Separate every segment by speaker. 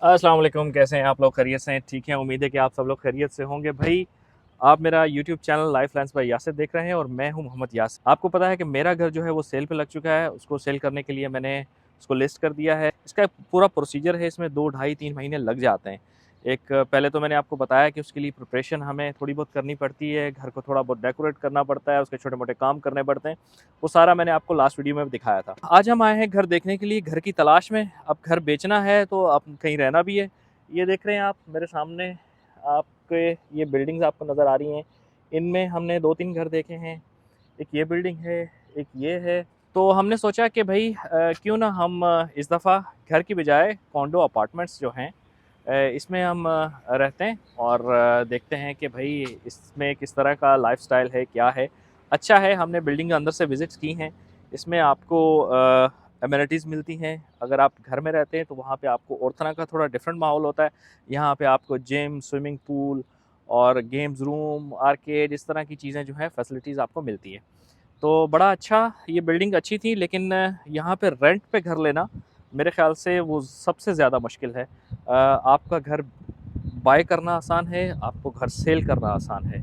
Speaker 1: अस्सलाम वालेकुम, कैसे हैं आप लोग? खैरियत से हैं? ठीक है, उम्मीद है कि आप सब लोग खैरियत से होंगे। भाई, आप मेरा YouTube channel life lines by Yasir देख रहे हैं और मैं हूं मोहम्मद यासिर। आपको पता है कि मेरा घर जो है वो सेल पे लग चुका है। उसको सेल करने के लिए मैंने उसको लिस्ट कर दिया है। इसका एक पूरा प्रोसीजर है, इसमें 2 ढाई 3 महीने लग जाते हैं। पहले तो मैंने आपको बताया कि उसके लिए प्रिपरेशन हमें थोड़ी बहुत करनी पड़ती है, घर को थोड़ा बहुत डेकोरेट करना पड़ता है, उसके छोटे-मोटे काम करने पड़ते हैं। वो सारा मैंने आपको लास्ट वीडियो में दिखाया था। आज हम आए हैं घर देखने के लिए, घर की तलाश में। अब घर बेचना है तो अब कहीं रहना भी है। ये देख रहे हैं आप मेरे सामने, आपके ये बिल्डिंग्स आपको नज़र आ रही हैं। इनमें हमने 2-3 घर देखे हैं। एक ये बिल्डिंग है, एक ये है। तो हमने सोचा कि भई क्यों ना हम इस दफ़ा घर की बजाय कॉन्डो अपार्टमेंट्स जो हैं इसमें हम रहते हैं और देखते हैं कि भई इसमें किस तरह का लाइफ़स्टाइल है, क्या है। अच्छा है, हमने बिल्डिंग के अंदर से विज़िट्स की हैं। इसमें आपको एमिनिटीज़ मिलती हैं। अगर आप घर में रहते हैं तो वहाँ पे आपको और तरह का थोड़ा डिफरेंट माहौल होता है। यहाँ पे आपको जिम, स्विमिंग पूल और गेम्स रूम, आर्केड, इस तरह की चीज़ें जो हैं फैसिलिटीज़ आपको मिलती हैं। तो बड़ा अच्छा, ये बिल्डिंग अच्छी थी, लेकिन यहाँ पे रेंट पे घर लेना मेरे ख़्याल से वो सबसे ज़्यादा मुश्किल है। आपका घर बाय करना आसान है, आपको घर सेल करना आसान है,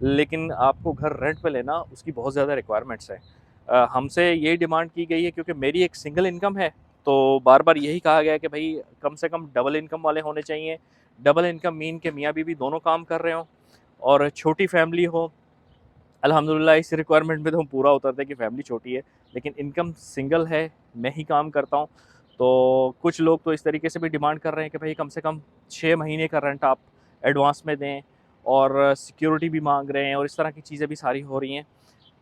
Speaker 1: लेकिन आपको घर रेंट पे लेना उसकी बहुत ज़्यादा रिक्वायरमेंट्स हैं। हमसे यही डिमांड की गई है क्योंकि मेरी एक सिंगल इनकम है, तो बार-बार यही कहा गया है कि भई कम से कम डबल इनकम वाले होने चाहिए। डबल इनकम मीन के मियाँ-बीवी दोनों काम कर रहे हों और छोटी फैमिली हो। अल्हम्दुलिल्लाह इस रिक्वायरमेंट में तो हम पूरा उतरते हैं कि फैमिली छोटी है, लेकिन इनकम सिंगल है, मैं ही काम करता हूँ। तो कुछ लोग तो इस तरीके से भी डिमांड कर रहे हैं कि भई कम से कम 6 महीने का रेंट आप एडवांस में दें और सिक्योरिटी भी माँग रहे हैं और इस तरह की चीज़ें भी सारी हो रही हैं।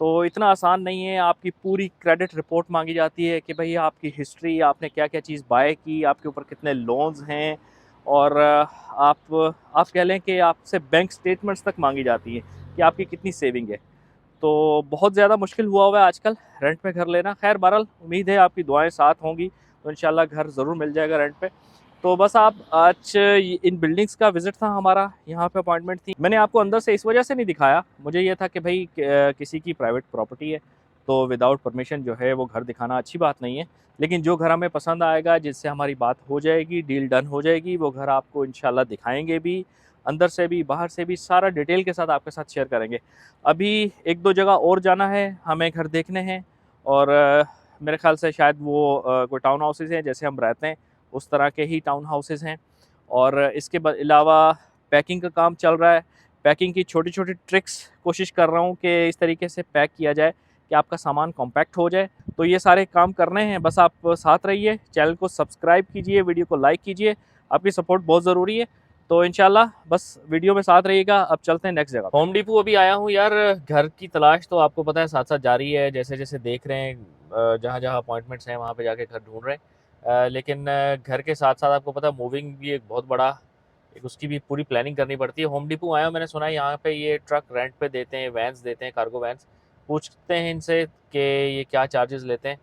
Speaker 1: तो इतना आसान नहीं है, आपकी पूरी क्रेडिट रिपोर्ट माँगी जाती है कि भई आपकी हिस्ट्री, आपने क्या-क्या चीज़ बाय की, आपके ऊपर कितने लोन्स हैं और आप कह लें कि आपसे बैंक स्टेटमेंट्स तक माँगी जाती हैं कि आपकी कितनी सेविंग है। तो बहुत ज़्यादा मुश्किल हुआ है आजकल रेंट पे घर लेना। ख़ैर बहरहाल उम्मीद है आपकी दुआएँ साथ होंगी, तो इंशाल्लाह घर ज़रूर मिल जाएगा रेंट पे। तो बस आप आज इन बिल्डिंग्स का विज़िट था हमारा, यहाँ पे अपॉइंटमेंट थी। मैंने आपको अंदर से इस वजह से नहीं दिखाया, मुझे ये था कि भई किसी की प्राइवेट प्रॉपर्टी है, तो विदाउट परमिशन जो है वो घर दिखाना अच्छी बात नहीं है। लेकिन जो घर हमें पसंद आएगा, जिससे हमारी बात हो जाएगी, डील डन हो जाएगी, वो घर आपको इंशाल्लाह दिखाएँगे भी, अंदर से भी, बाहर से भी, सारा डिटेल के साथ आपके साथ शेयर करेंगे। अभी 1-2 जगह और जाना है, हमें घर देखने हैं और मेरे ख़्याल से शायद वो कोई टाउन हाउसेज़ हैं, जैसे हम रहते हैं, उस तरह के ही टाउन हाउसेज़ हैं और इसके अलावा पैकिंग का काम चल रहा है। पैकिंग की छोटी-छोटी ट्रिक्स कोशिश कर रहा हूँ कि इस तरीके से पैक किया जाए कि आपका सामान कॉम्पैक्ट हो जाए। तो ये सारे काम करने हैं, बस आप साथ रहिए, चैनल को सब्सक्राइब कीजिए, वीडियो को लाइक कीजिए, आपकी सपोर्ट बहुत ज़रूरी है। तो इंशाल्लाह बस वीडियो में साथ रहिएगा। अब चलते हैं नेक्स्ट जगह। होम डिपो अभी आया हूँ यार। घर की तलाश तो आपको पता है साथ साथ जारी है, जैसे जैसे देख रहे हैं जहाँ जहाँ अपॉइंटमेंट्स हैं वहाँ पे जाके घर ढूंढ रहे हैं। लेकिन घर के साथ साथ आपको पता है मूविंग भी एक बहुत बड़ा, एक उसकी भी पूरी प्लानिंग करनी पड़ती है। होम डिपो आया हूँ, मैंने सुना है यहाँ पे ये ट्रक रेंट पे देते हैं, वैन्स देते हैं, कार्गो वैन्स। पूछते हैं इनसे कि ये क्या चार्जेस लेते हैं।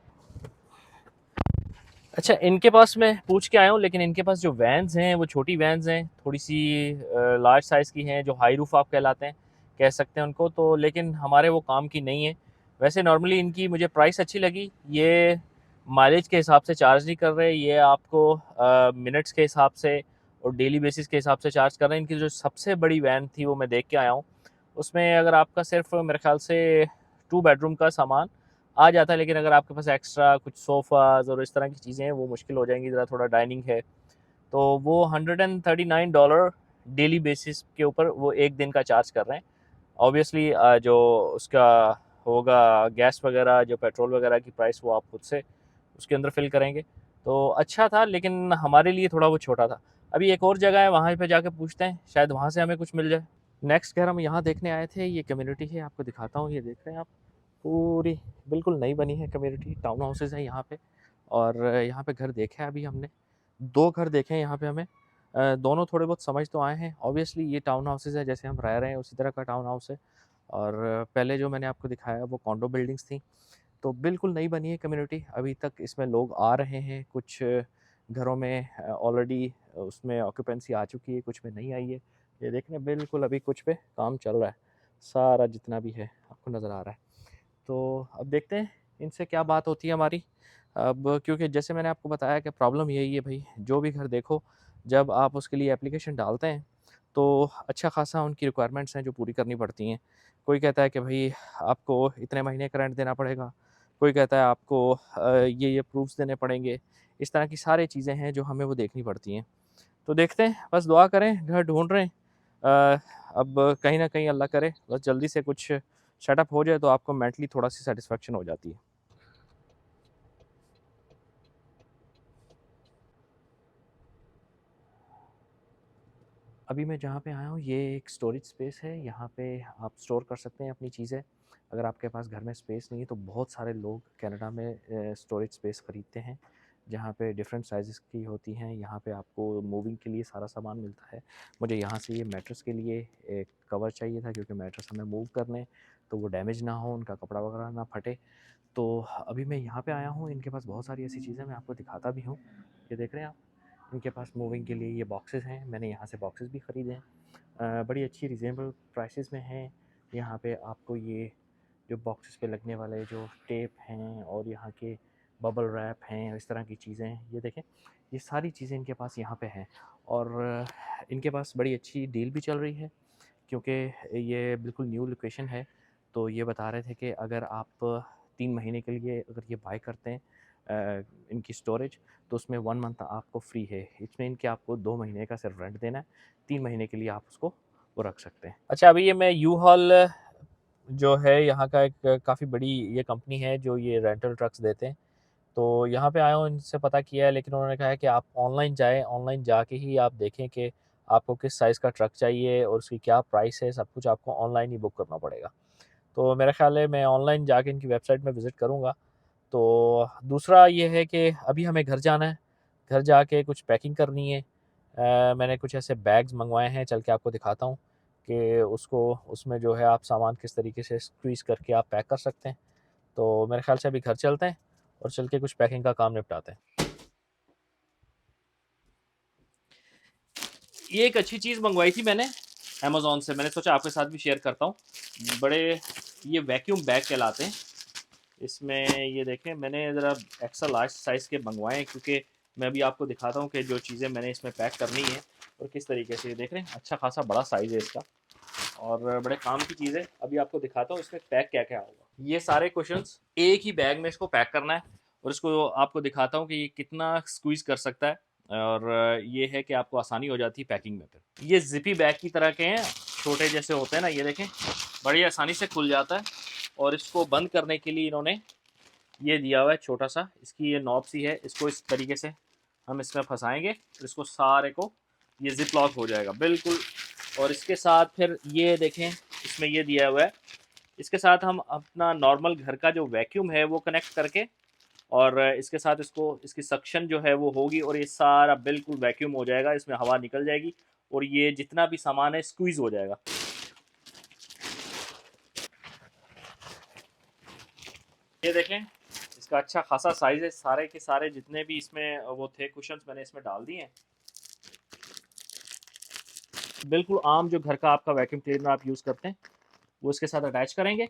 Speaker 1: अच्छा, इनके पास मैं पूछ के आया हूँ, लेकिन इनके पास जो वैन्स हैं वो छोटी वैन्स हैं, थोड़ी सी लार्ज साइज़ की हैं, जो हाई रूफ आप कहलाते हैं, कह सकते हैं उनको। तो लेकिन हमारे वो काम की नहीं है। वैसे नॉर्मली इनकी मुझे प्राइस अच्छी लगी। ये माइलेज के हिसाब से चार्ज नहीं कर रहे, ये आपको मिनट्स के हिसाब से और डेली बेसिस के हिसाब से चार्ज कर रहे हैं। इनकी जो सबसे बड़ी वैन थी वो मैं देख के आया हूँ, उसमें अगर आपका सिर्फ मेरे ख्याल से 2 बेडरूम का सामान आ जाता है, लेकिन अगर आपके पास एक्स्ट्रा कुछ सोफ़ाज़ और इस तरह की चीज़ें हैं वो मुश्किल हो जाएंगी, ज़रा थोड़ा डाइनिंग है, तो वो $139 डेली बेसिस के ऊपर वो एक दिन का चार्ज कर रहे हैं। ऑब्वियसली जो उसका होगा गैस वगैरह, जो पेट्रोल वगैरह की प्राइस, वो आप खुद से उसके अंदर फिल करेंगे। तो अच्छा था, लेकिन हमारे लिए थोड़ा वो छोटा था। अभी एक और जगह है, वहाँ पे जाके पूछते हैं, शायद वहाँ से हमें कुछ मिल जाए। नेक्स्ट घर हम यहाँ देखने आए थे, ये कम्युनिटी है, आपको दिखाता हूँ। ये देख रहे हैं आप, पूरी बिल्कुल नई बनी है कम्युनिटी, टाउन हाउसेज़ हैं यहाँ पे और यहाँ पे घर देखे हैं अभी हमने, 2 घर देखे हैं यहाँ पे हमें। दोनों थोड़े बहुत समझ तो आए हैं। ऑब्वियसली ये टाउन हाउसेज़ है, जैसे हम रह रहे हैं उसी तरह का टाउन हाउस है और पहले जो मैंने आपको दिखाया वो कॉन्डो बिल्डिंग्स थी। तो बिल्कुल नई बनी है कम्युनिटी, अभी तक इसमें लोग आ रहे हैं, कुछ घरों में ऑलरेडी उसमें ऑक्यूपेंसी आ चुकी है, कुछ में नहीं आई है। ये देखने बिल्कुल अभी कुछ पे काम चल रहा है, सारा जितना भी है आपको नज़र आ रहा है। तो अब देखते हैं इनसे क्या बात होती है हमारी। अब क्योंकि जैसे मैंने आपको बताया कि प्रॉब्लम यही है भाई, जो भी घर देखो जब आप उसके लिए एप्लीकेशन डालते हैं तो अच्छा खासा उनकी रिक्वायरमेंट्स हैं जो पूरी करनी पड़ती हैं। कोई कहता है कि भाई आपको इतने महीने का रेंट देना पड़ेगा, कोई कहता है आपको ये प्रूफ्स देने पड़ेंगे। इस तरह की सारी चीज़ें हैं जो हमें वो देखनी पड़ती हैं। तो देखते हैं, बस दुआ करें, घर ढूँढ रहे हैं। अब कहीं न कहीं अल्लाह करे बस जल्दी से कुछ सेटअप हो जाए तो आपको मेंटली थोड़ा-सी सैटिस्फैक्शन हो जाती है। अभी मैं जहाँ पे आया हूँ ये एक स्टोरेज स्पेस है, यहाँ पे आप स्टोर कर सकते हैं अपनी चीज़ें। अगर आपके पास घर में स्पेस नहीं है तो बहुत सारे लोग कनाडा में स्टोरेज स्पेस ख़रीदते हैं, जहाँ पे डिफरेंट साइज़ेस की होती हैं। यहाँ पे आपको मूविंग के लिए सारा सामान मिलता है। मुझे यहाँ से ये मैट्रेस के लिए एक कवर चाहिए था क्योंकि मैट्रेस हमें मूव करने तो वो डैमेज ना हो, उनका कपड़ा वगैरह ना फटे। तो अभी मैं यहाँ पे आया हूँ, इनके पास बहुत सारी ऐसी चीज़ें मैं आपको दिखाता भी हूँ। ये देख रहे हैं आप? इनके पास मूविंग के लिए ये बॉक्सेस हैं, मैंने यहाँ से बॉक्सेस भी ख़रीदे हैं। बड़ी अच्छी रिजनेबल प्राइसेस में हैं। यहाँ पे आपको ये जो बॉक्सेस पे लगने वाले जो टेप हैं और यहाँ के बबल रैप हैं, इस तरह की चीज़ें हैं, ये देखें, ये सारी चीज़ें इनके पास यहाँ पे हैं। और इनके पास बड़ी अच्छी डील भी चल रही है क्योंकि ये बिल्कुल न्यू लोकेशन है। तो ये बता रहे थे कि अगर आप 3 महीने के लिए अगर ये बाय करते हैं इनकी स्टोरेज, तो उसमें 1 मंथ आपको फ्री है। इट्स मीन कि आपको 2 महीने का सिर्फ रेंट देना है, 3 महीने के लिए आप उसको वो रख सकते हैं। अच्छा, अभी ये मैं यू-हॉल जो है यहाँ का एक काफ़ी बड़ी ये कंपनी है जो ये रेंटल ट्रक्स देते हैं। तो यहाँ पे आया हूँ, इनसे पता किया है, लेकिन उन्होंने कहा है कि आप ऑनलाइन जाएँ, ऑनलाइन जाके ही आप देखें कि आपको किस साइज़ का ट्रक चाहिए और उसकी क्या प्राइस है, सब कुछ आपको ऑनलाइन ही बुक करना पड़ेगा। तो मेरा ख़्याल है मैं ऑनलाइन जाके इनकी वेबसाइट में विज़िट करूँगा। तो दूसरा ये है कि अभी हमें घर जाना है, घर जाके कुछ पैकिंग करनी है। मैंने कुछ ऐसे बैग्स मँगवाए हैं, चल के आपको दिखाता हूँ कि उसको उसमें जो है आप सामान किस तरीके से स्क्वीज़ करके आप पैक कर सकते हैं। तो मेरे ख़्याल से अभी घर चलते हैं और चल के कुछ पैकिंग का काम निपटाते हैं। ये एक अच्छी चीज़ मंगवाई थी मैंने अमेज़न से, मैंने सोचा आपके साथ भी शेयर करता हूँ। बड़े ये वैक्यूम बैग कहलाते हैं। इसमें ये देखें, मैंने ज़रा एक्स्ट्रा लार्ज साइज़ के मंगवाए हैं क्योंकि मैं अभी आपको दिखाता हूँ कि जो चीज़ें मैंने इसमें पैक करनी है और किस तरीके से। ये देख रहे हैं, अच्छा खासा बड़ा साइज़ है इसका और बड़े काम की चीज़ है। अभी आपको दिखाता हूँ इसमें पैक क्या-क्या होगा। ये सारे कुशन्स एक ही बैग में इसको पैक करना है और इसको आपको दिखाता हूँ कि ये कितना स्क्वीज़ कर सकता है। और ये है कि आपको आसानी हो जाती है पैकिंग में फिर। ये ज़िपी बैग की तरह के हैं, छोटे जैसे होते हैं ना, ये देखें, बड़ी आसानी से खुल जाता है। और इसको बंद करने के लिए इन्होंने ये दिया हुआ है छोटा सा, इसकी ये नॉब सी है, इसको इस तरीके से हम इसमें फंसाएंगे और इसको सारे को ये जिप लॉक हो जाएगा बिल्कुल। और इसके साथ फिर ये देखें, इसमें ये दिया हुआ है, इसके साथ हम अपना नॉर्मल घर का जो वैक्यूम है वो कनेक्ट करके और इसके साथ इसको इसकी सक्शन जो है वो होगी और ये सारा बिल्कुल वैक्यूम हो जाएगा, इसमें हवा निकल जाएगी और ये जितना भी सामान है स्क्वीज़ हो जाएगा। ये देखें, इसका अच्छा खासा साइज़ है, सारे के सारे जितने भी इसमें वो थे कुशन्स मैंने इसमें डाल दिए हैं। बिल्कुल आम जो घर का आपका वैक्यूम क्लीनर आप यूज़ करते हैं वो इसके साथ अटैच करेंगे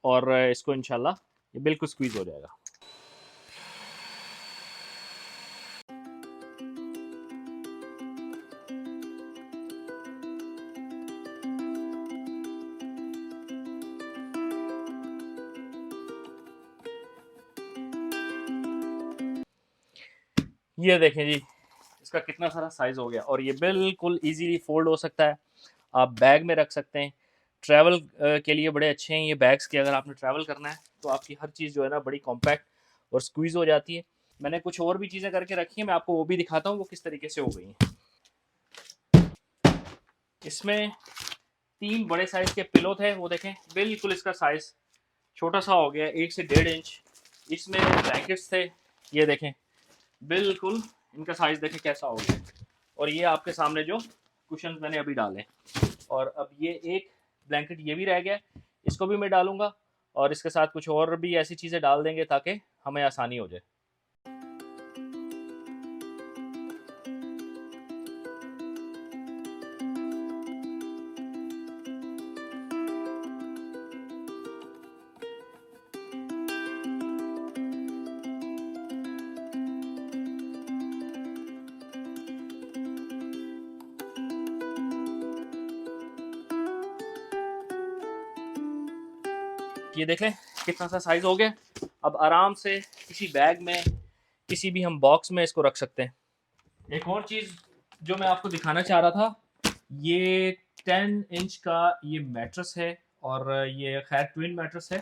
Speaker 1: और इसको इंशाल्लाह ये बिल्कुल स्क्वीज़ हो जाएगा। ये देखें जी, इसका कितना सारा साइज़ हो गया और ये बिल्कुल ईज़िली फ़ोल्ड हो सकता है। आप बैग में रख सकते हैं। ट्रैवल के लिए बड़े अच्छे हैं ये बैग्स कि अगर आपने ट्रैवल करना है तो आपकी हर चीज़ जो है ना बड़ी कॉम्पैक्ट और स्क्वीज़ हो जाती है। मैंने कुछ और भी चीज़ें करके रखी हैं, मैं आपको वो भी दिखाता हूँ वो किस तरीके से हो गई हैं। इसमें 3 बड़े साइज़ के पिलो थे, वो देखें बिल्कुल इसका साइज़ छोटा सा हो गया, 1 से 1.5 इंच। इसमें ब्लैंकेट्स थे, ये देखें बिल्कुल इनका साइज़ देखें कैसा हो गया। और ये आपके सामने जो कुशन्स मैंने अभी डाले और अब ये एक ब्लैंकेट ये भी रह गया, इसको भी मैं डालूँगा और इसके साथ कुछ और भी ऐसी चीज़ें डाल देंगे ताकि हमें आसानी हो जाए। ये देख लें कितना सा साइज़ हो गया। अब आराम से किसी बैग में, किसी भी हम बॉक्स में इसको रख सकते हैं। एक और चीज़ जो मैं आपको दिखाना चाह रहा था, ये 10 इंच का ये मैट्रेस है और ये खैर ट्विन मैट्रेस है।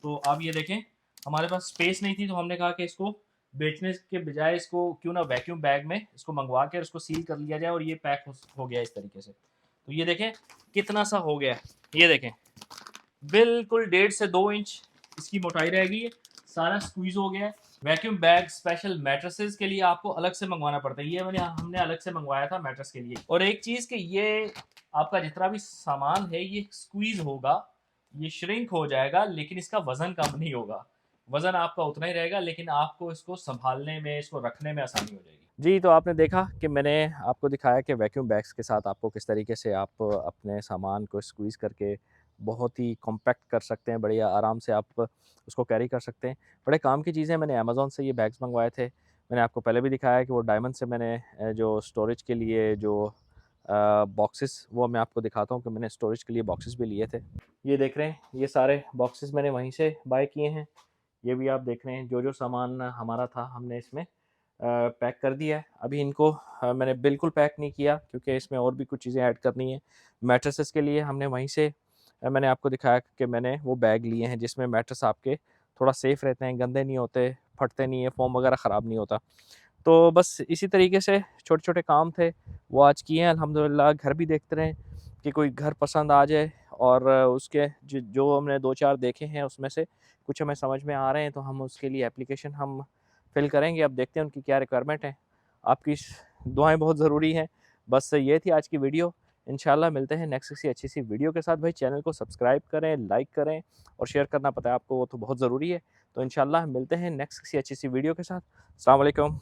Speaker 1: तो आप ये देखें, हमारे पास स्पेस नहीं थी तो हमने कहा कि इसको बेचने के बजाय इसको क्यों ना वैक्यूम बैग में इसको मंगवा कर इसको सील कर लिया जाए, और ये पैक हो गया इस तरीके से। तो ये देखें कितना सा हो गया, ये देखें बिल्कुल 1.5 से 2 इंच इसकी मोटाई रहेगी। ये सारा स्क्वीज हो गया है। वैक्यूम बैग स्पेशल मैट्रेसेस के लिए आपको अलग से मंगवाना पड़ता है, ये हमने अलग से मंगवाया था मैट्रेस के लिए। और एक चीज़ कि ये आपका जितना भी सामान है ये स्क्वीज होगा, ये श्रिंक हो जाएगा, लेकिन इसका वजन कम नहीं होगा। वजन आपका उतना ही रहेगा, लेकिन आपको इसको संभालने में, इसको रखने में आसानी हो जाएगी। जी, तो आपने देखा कि मैंने आपको दिखाया कि वैक्यूम बैग्स के साथ आपको किस तरीके से आप अपने सामान को स्क्वीज़ करके बहुत ही कॉम्पैक्ट कर सकते हैं, बढ़िया आराम से आप उसको कैरी कर सकते हैं। बड़े काम की चीज़ें, मैंने अमेज़न से ये बैग्स मंगवाए थे। मैंने आपको पहले भी दिखाया है कि वो डायमंड से मैंने जो स्टोरेज के लिए जो बॉक्सेस, वो मैं आपको दिखाता हूँ कि मैंने स्टोरेज के लिए बॉक्सेस भी लिए थे। ये देख रहे हैं, ये सारे बॉक्सेस मैंने वहीं से बाय किए हैं। ये भी आप देख रहे हैं, जो सामान हमारा था हमने इसमें पैक कर दिया है। अभी इनको मैंने बिल्कुल पैक नहीं किया क्योंकि इसमें और भी कुछ चीज़ें ऐड करनी है। मैट्रेसेस के लिए हमने वहीं से मैंने आपको दिखाया कि मैंने वो बैग लिए हैं जिसमें मैट्रेस आपके थोड़ा सेफ़ रहते हैं, गंदे नहीं होते, फटते नहीं है, फ़ोम वगैरह ख़राब नहीं होता। तो बस इसी तरीके से छोटे-छोटे काम थे, वो आज किए हैं अल्हम्दुलिल्लाह। घर भी देखते रहें कि कोई घर पसंद आ जाए, और उसके जो हमने 2-4 देखे हैं उसमें से कुछ हमें समझ में आ रहे हैं तो हम उसके लिए एप्लीकेशन हम फ़िल करेंगे। अब देखते हैं उनकी क्या रिक्वायरमेंट है। आपकी दुआएँ बहुत ज़रूरी हैं। बस ये थी आज की वीडियो। इंशाल्लाह मिलते हैं नेक्स्ट किसी अच्छी सी वीडियो के साथ। भाई चैनल को सब्सक्राइब करें, लाइक करें और शेयर करना पता है आपको, वो तो बहुत ज़रूरी है। तो इंशाल्लाह मिलते हैं नेक्स्ट किसी अच्छी सी वीडियो के साथ। अस्सलाम वालेकुम।